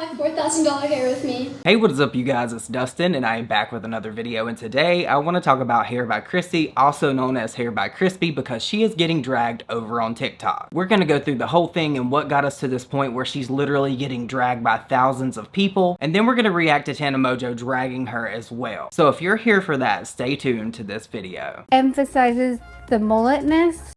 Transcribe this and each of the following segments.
my $4,000 hair with me. Hey, what is up, you guys? It's Dustin, and I am back with another video. And today I want to talk about hair by Chrissy, also known as hair by Crispy, because she is getting dragged over on TikTok. We're going to go through the whole thing and what got us to this point where she's literally getting dragged by thousands of people, and then we're going to react to Tana Mongeau dragging her as well. So if you're here for that, stay tuned to this video. Emphasizes the mulletness.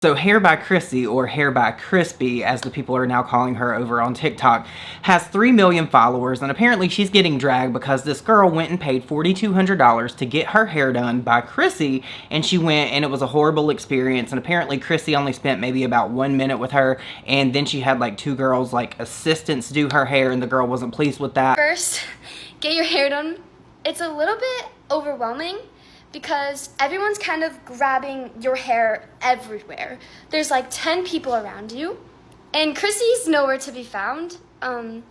So Hair by Chrissy, or Hair by Crispy, as the people are now calling her over on TikTok, has 3 million followers, and apparently she's getting dragged because this girl went and paid $4,200 to get her hair done by Chrissy, and she went and it was a horrible experience, and apparently Chrissy only spent maybe about 1 minute with her, and then she had like 2 girls, like assistants, do her hair, and the girl wasn't pleased with that. First, get your hair done. It's a little bit overwhelming because everyone's kind of grabbing your hair everywhere. There's like 10 people around you, and Chrissy's nowhere to be found. I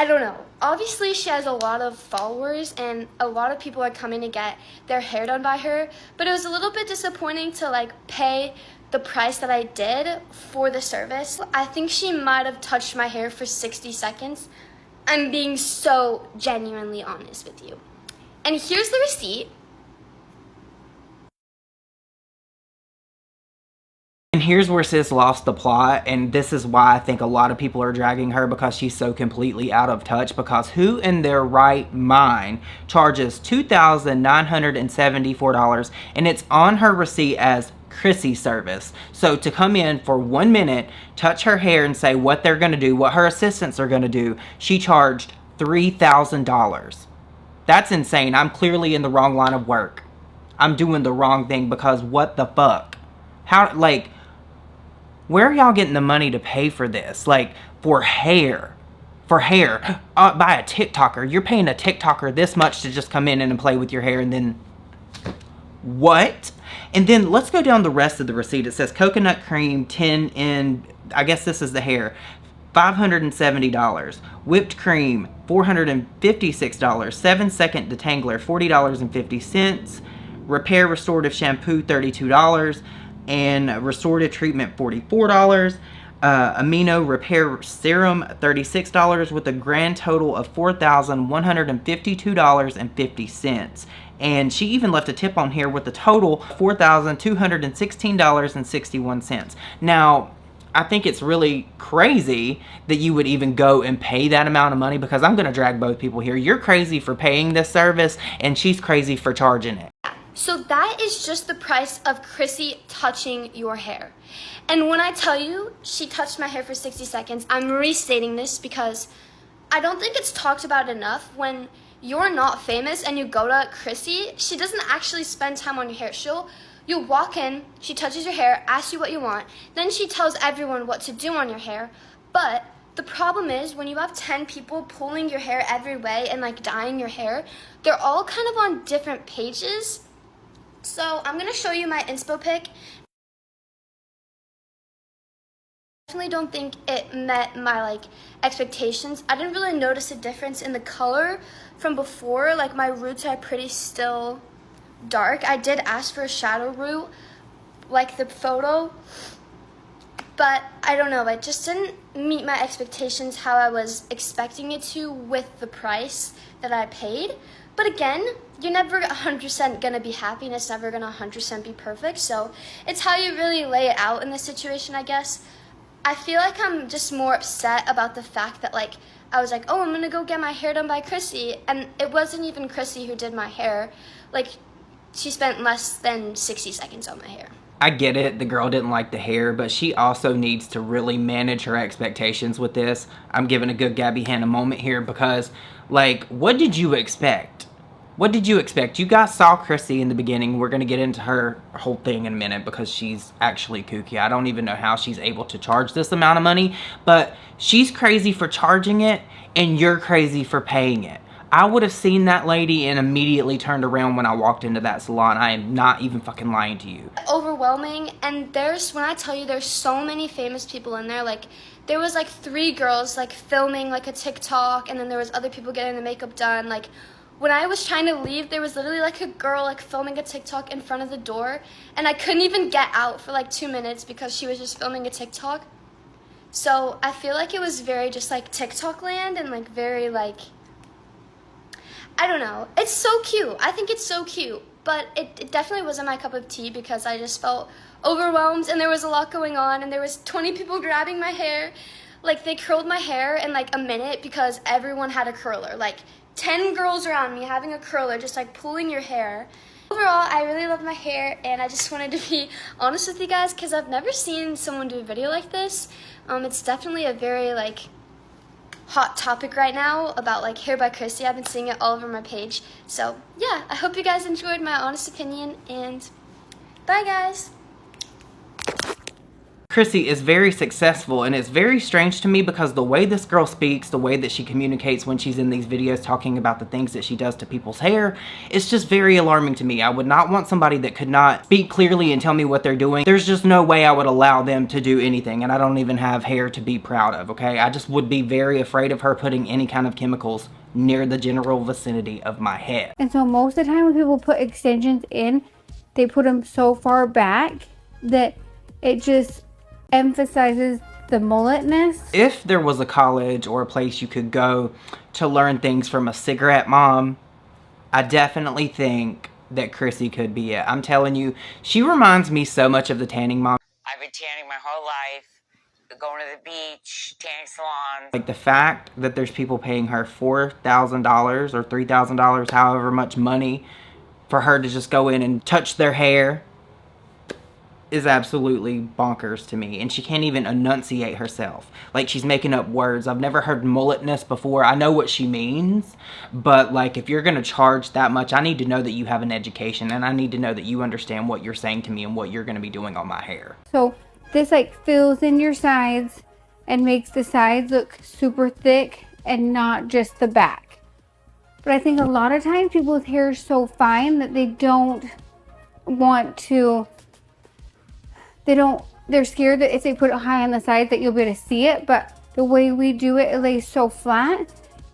don't know. Obviously, she has a lot of followers, and a lot of people are coming to get their hair done by her, but it was a little bit disappointing to like pay the price that I did for the service. I think she might have touched my hair for 60 seconds. I'm being so genuinely honest with you. And here's the receipt. And here's where sis lost the plot, and this is why I think a lot of people are dragging her, because she's so completely out of touch. Because who in their right mind charges $2,974, and it's on her receipt as Chrissy service? So to come in for 1 minute, touch her hair, and say what they're going to do, what her assistants are going to do, she charged $3,000. That's insane. I'm clearly in the wrong line of work. I'm doing the wrong thing, because what the fuck? How, like, where are y'all getting the money to pay for this? Like, for hair. For hair. By a TikToker. You're paying a TikToker this much to just come in and play with your hair, and then... what? And then let's go down the rest of the receipt. It says coconut cream, 10 in... I guess this is the hair. $570. Whipped cream, $456. 7-second detangler, $40.50. Repair restorative shampoo, $32. And restorative treatment, $44. Amino repair serum, $36, with a grand total of $4,152.50. And she even left a tip on here with a total $4,216.61. Now, I think it's really crazy that you would even go and pay that amount of money, because I'm going to drag both people here. You're crazy for paying this service, and she's crazy for charging it. So that is just the price of Chrissy touching your hair. And when I tell you she touched my hair for 60 seconds, I'm restating this because I don't think it's talked about enough. When you're not famous and you go to Chrissy, she doesn't actually spend time on your hair. You'll walk in, she touches your hair, asks you what you want, then she tells everyone what to do on your hair. But the problem is, when you have 10 people pulling your hair every way and like dyeing your hair, they're all kind of on different pages. So I'm going to show you my inspo pic. I definitely don't think it met my expectations. I didn't really notice a difference in the color from before. Like, my roots are pretty still dark. I did ask for a shadow root like the photo, but I don't know, it just didn't meet my expectations how I was expecting it to with the price that I paid. But again, you're never 100% gonna be happy, and it's never gonna 100% be perfect, so it's how you really lay it out in this situation, I guess. I feel like I'm just more upset about the fact that I was like, oh, I'm gonna go get my hair done by Chrissy, and it wasn't even Chrissy who did my hair. Like, she spent less than 60 seconds on my hair. I get it, the girl didn't like the hair, but she also needs to really manage her expectations with this. I'm giving a good Gabby Hanna moment here, because, like, what did you expect? What did you expect? You guys saw Chrissy in the beginning. We're going to get into her whole thing in a minute, because she's actually kooky. I don't even know how she's able to charge this amount of money, but she's crazy for charging it, and you're crazy for paying it. I would have seen that lady and immediately turned around when I walked into that salon. I am not even fucking lying to you. Overwhelming, and when I tell you there's so many famous people in there, there was 3 girls filming a TikTok, and then there was other people getting the makeup done. When I was trying to leave, there was literally a girl filming a TikTok in front of the door, and I couldn't even get out for 2 minutes because she was just filming a TikTok. So I feel like it was very just like TikTok land and like very like, I don't know. It's so cute. I think it's so cute. But it definitely wasn't my cup of tea because I just felt overwhelmed and there was a lot going on and there was 20 people grabbing my hair. Like they curled my hair in like a minute because everyone had a curler. Like 10 girls around me having a curler, just like pulling your hair. Overall, I really love my hair and I just wanted to be honest with you guys because I've never seen someone do a video like this. It's definitely a very like hot topic right now about like hair by Chrissy. I've been seeing it all over my page. So yeah, I hope you guys enjoyed my honest opinion and bye guys. Chrissy is very successful, and it's very strange to me because the way this girl speaks, the way that she communicates when she's in these videos talking about the things that she does to people's hair, it's just very alarming to me. I would not want somebody that could not speak clearly and tell me what they're doing. There's just no way I would allow them to do anything, and I don't even have hair to be proud of, okay? I just would be very afraid of her putting any kind of chemicals near the general vicinity of my head. And so most of the time when people put extensions in, they put them so far back that it just emphasizes the mulletness. If there was a college or a place you could go to learn things from a cigarette mom, I definitely think that Chrissy could be it. I'm telling you, she reminds me so much of the tanning mom. I've been tanning my whole life, going to the beach, tanning salons. Like the fact that there's people paying her $4,000 or $3,000, however much money, for her to just go in and touch their hair is absolutely bonkers to me. And she can't even enunciate herself. Like she's making up words. I've never heard mulletness before. I know what she means, but like if you're gonna charge that much, I need to know that you have an education and I need to know that you understand what you're saying to me and what you're gonna be doing on my hair. So this like fills in your sides and makes the sides look super thick and not just the back. But I think a lot of times people's hair is so fine that they don't want to, they're scared that if they put it high on the sides that you'll be able to see it. But the way we do it, it lays so flat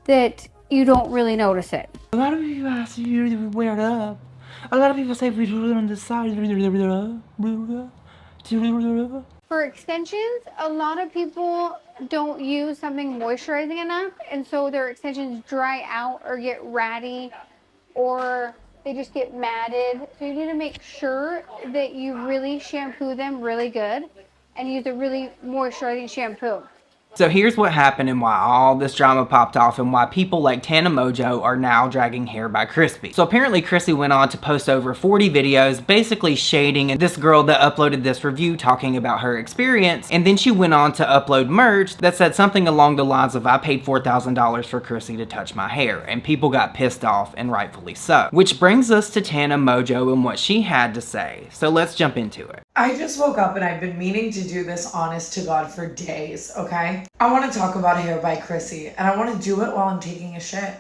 that you don't really notice it. A lot of people ask you to wear it up. A lot of people say we do it on the side. For extensions, a lot of people don't use something moisturizing enough, and so their extensions dry out or get ratty, or they just get matted. So you need to make sure that you really shampoo them really good and use a really moisturizing shampoo. So here's what happened and why all this drama popped off and why people like Tana Mongeau are now dragging hair by Chrissy. So apparently Chrissy went on to post over 40 videos basically shading this girl that uploaded this review talking about her experience, and then she went on to upload merch that said something along the lines of I paid $4,000 for Chrissy to touch my hair, and people got pissed off, and rightfully so. Which brings us to Tana Mongeau and what she had to say. So let's jump into it. I just woke up and I've been meaning to do this honest to God for days, okay? I want to talk about hair by Chrissy and I want to do it while I'm taking a shit.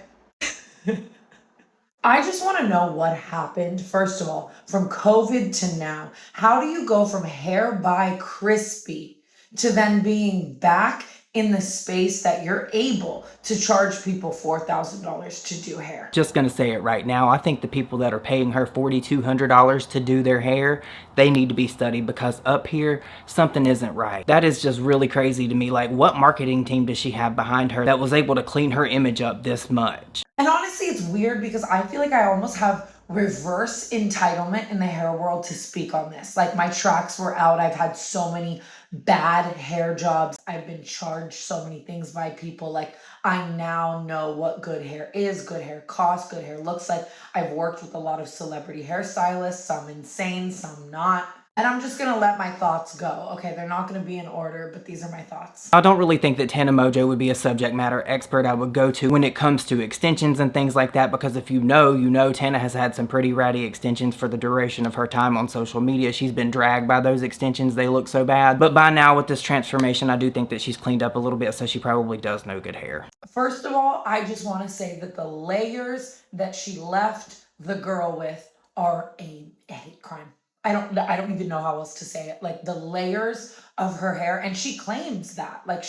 I just want to know what happened, first of all, from COVID to now. How do you go from hair by Chrissy to then being back in the space that you're able to charge people $4,000 to do hair? Just gonna say it right now, I think the people that are paying her $4,200 to do their hair, they need to be studied because up here, something isn't right. That is just really crazy to me. Like, what marketing team does she have behind her that was able to clean her image up this much? And honestly, it's weird because I feel like I almost have reverse entitlement in the hair world to speak on this. Like my tracks were out. I've had so many bad hair jobs. I've been charged so many things by people. Like I now know what good hair is, good hair costs, good hair looks like. I've worked with a lot of celebrity hairstylists, some insane, some not. And I'm just gonna let my thoughts go. Okay, they're not gonna be in order, but these are my thoughts. I don't really think that Tana Mongeau would be a subject matter expert I would go to when it comes to extensions and things like that, because if you know, Tana has had some pretty ratty extensions for the duration of her time on social media. She's been dragged by those extensions. They look so bad. But by now with this transformation, I do think that she's cleaned up a little bit, so she probably does know good hair. First of all, I just want to say that the layers that she left the girl with are a hate crime. I don't even know how else to say it. Like the layers of her hair, and she claims that. Like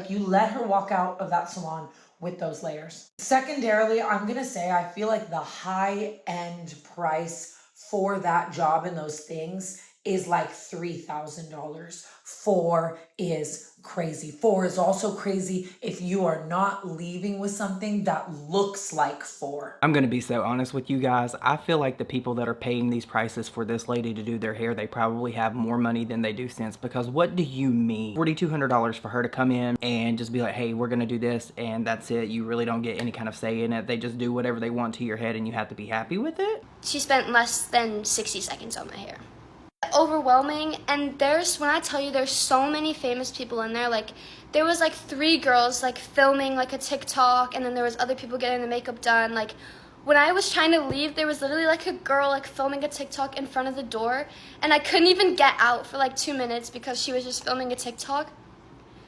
you let her walk out of that salon with those layers. Secondarily, I'm gonna say I feel like the high end price for that job and those things is like $3,000. 4 is crazy. 4 is also crazy if you are not leaving with something that looks like 4. I'm gonna be so honest with you guys. I feel like the people that are paying these prices for this lady to do their hair, they probably have more money than they do sense, because what do you mean? $4,200 for her to come in and just be like, hey, we're gonna do this and that's it. You really don't get any kind of say in it. They just do whatever they want to your head and you have to be happy with it? She spent less than 60 seconds on my hair. Overwhelming, and when I tell you there's so many famous people in there, like there was like 3 girls like filming like a TikTok, and then there was other people getting the makeup done. Like when I was trying to leave, there was literally like a girl like filming a TikTok in front of the door, and I couldn't even get out for like 2 minutes because she was just filming a TikTok.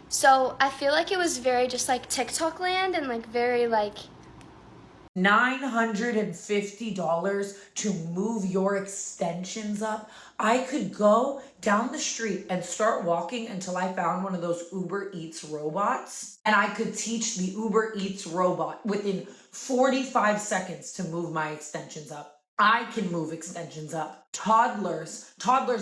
So I feel like it was very just like TikTok land, and like very like $950 to move your extensions up. I could go down the street and start walking until I found one of those Uber Eats robots, and I could teach the Uber Eats robot within 45 seconds to move my extensions up. I can move extensions up. Toddlers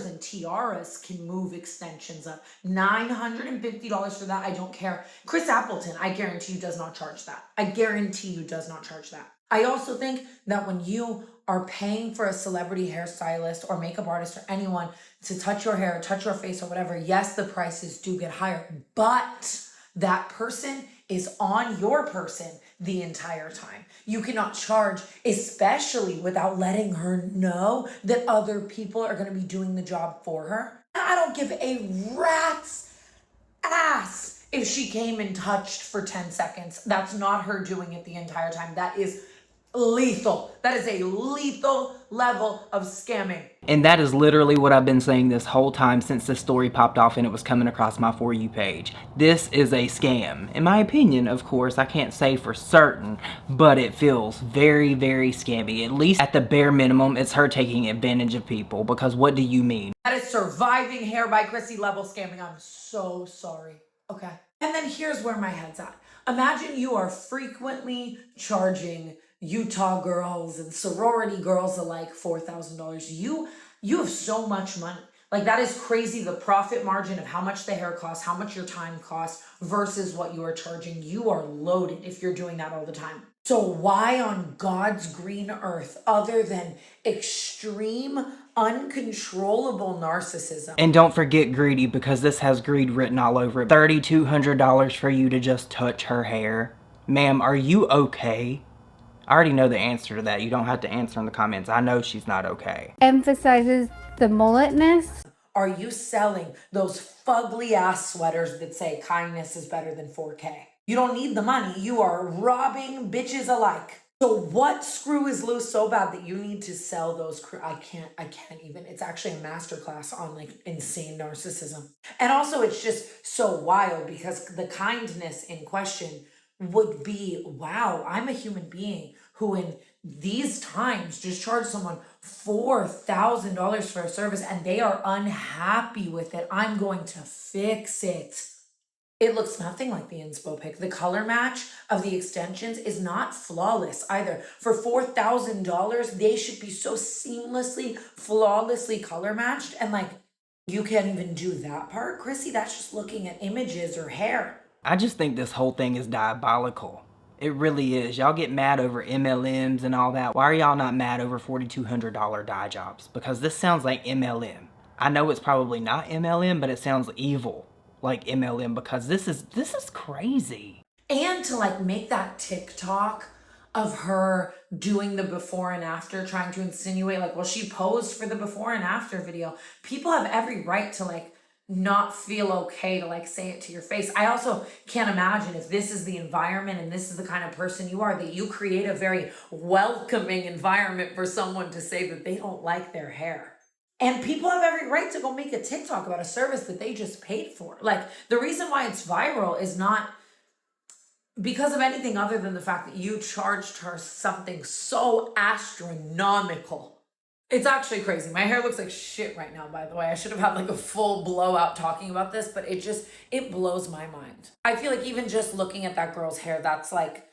and tiaras can move extensions up. $950 for that, I don't care. Chris Appleton, I guarantee you does not charge that. I guarantee you does not charge that. I also think that when you are paying for a celebrity hairstylist or makeup artist or anyone to touch your hair, touch your face or whatever, yes, the prices do get higher, but that person is on your person the entire time. You cannot charge, especially without letting her know that other people are going to be doing the job for her. I don't give a rat's ass if she came and touched for 10 seconds. That's not her doing it the entire time. That is lethal. That is a lethal level of scamming. And that is literally what I've been saying this whole time since this story popped off and it was coming across my For You page. This is a scam. In my opinion, of course, I can't say for certain, but it feels very, very scammy. At least at the bare minimum, it's her taking advantage of people, because what do you mean? That is surviving hair by Chrissy level scamming. I'm so sorry. Okay. And then here's where my head's at. Imagine you are frequently charging Utah girls and sorority girls alike $4,000. You have so much money. Like, that is crazy. The profit margin of how much the hair costs, how much your time costs versus what you are charging. You are loaded if you're doing that all the time. So why on God's green earth, other than extreme, uncontrollable narcissism? And don't forget greedy, because this has greed written all over it. $3,200 for you to just touch her hair. Ma'am, are you okay? I already know the answer to that. You don't have to answer in the comments. I know she's not okay. Emphasizes the mulletness. Are you selling those fugly ass sweaters that say kindness is better than 4K? You don't need the money. You are robbing bitches alike. So what screw is loose so bad that you need to sell those? I can't even. It's actually a masterclass on like insane narcissism. And also it's just so wild because the kindness in question would be, wow, I'm a human being who in these times just charge someone $4,000 for a service and they are unhappy with it. I'm going to fix it. It looks nothing like the inspo pic. The color match of the extensions is not flawless either. For $4,000, they should be so seamlessly, flawlessly color matched. And like, you can't even do that part, Chrissy. That's just looking at images or hair. I just think this whole thing is diabolical. It really is. Y'all get mad over MLMs and all that. Why are y'all not mad over $4,200 dye jobs? Because this sounds like MLM. I know it's probably not MLM, but it sounds evil like MLM, because this is crazy. And to like make that TikTok of her doing the before and after, trying to insinuate like, well, she posed for the before and after video. People have every right to like not feel okay to like say it to your face. I also can't imagine if this is the environment and this is the kind of person you are, that you create a very welcoming environment for someone to say that they don't like their hair. And people have every right to go make a TikTok about a service that they just paid for. Like, the reason why it's viral is not because of anything other than the fact that you charged her something so astronomical. It's actually crazy. My hair looks like shit right now, by the way. I should have had like a full blowout talking about this, but it blows my mind. I feel like even just looking at that girl's hair, that's like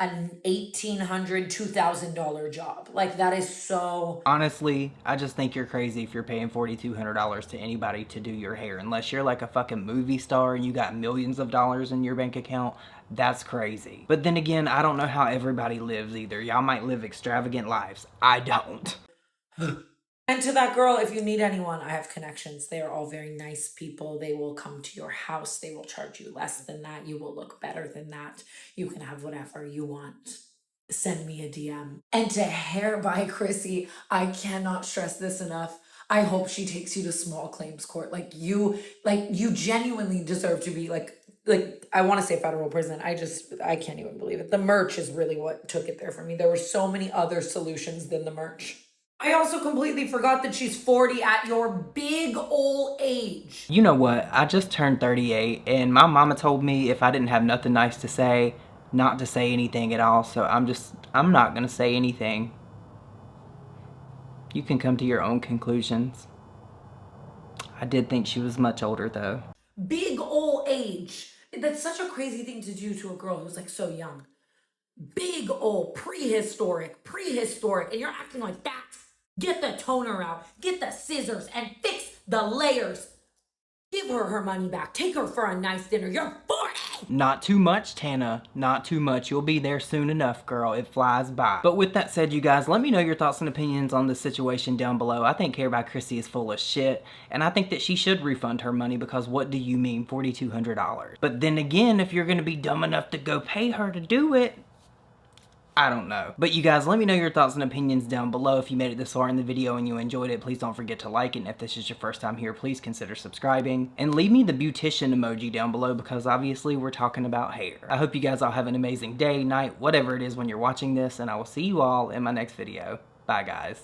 an $1,800, $2,000 job. Like, that is so... Honestly, I just think you're crazy if you're paying $4,200 to anybody to do your hair. Unless you're like a fucking movie star and you got millions of dollars in your bank account, that's crazy. But then again, I don't know how everybody lives either. Y'all might live extravagant lives. I don't. And to that girl, if you need anyone, I have connections. They are all very nice people. They will come to your house. They will charge you less than that. You will look better than that. You can have whatever you want. Send me a DM. And to Hair by Chrissy, I cannot stress this enough. I hope she takes you to small claims court. Like you genuinely deserve to be like I want to say federal prison. I can't even believe it. The merch is really what took it there for me. There were so many other solutions than the merch. I also completely forgot that she's 40 at your big old age. You know what? I just turned 38 and my mama told me if I didn't have nothing nice to say, not to say anything at all. So I'm not gonna say anything. You can come to your own conclusions. I did think she was much older though. Big old age. That's such a crazy thing to do to a girl who's like so young. Big old prehistoric, and you're acting like that. Get the toner out, get the scissors, and fix the layers. Give her her money back. Take her for a nice dinner. You're 40! Not too much, Tana. Not too much. You'll be there soon enough, girl. It flies by. But with that said, you guys, let me know your thoughts and opinions on this situation down below. I think Hair by Chrissy is full of shit, and I think that she should refund her money because what do you mean, $4,200? But then again, if you're going to be dumb enough to go pay her to do it, I don't know. But you guys, let me know your thoughts and opinions down below. If you made it this far in the video and you enjoyed it, please don't forget to like it. And if this is your first time here, please consider subscribing. And leave me the beautician emoji down below because obviously we're talking about hair. I hope you guys all have an amazing day, night, whatever it is when you're watching this. And I will see you all in my next video. Bye, guys.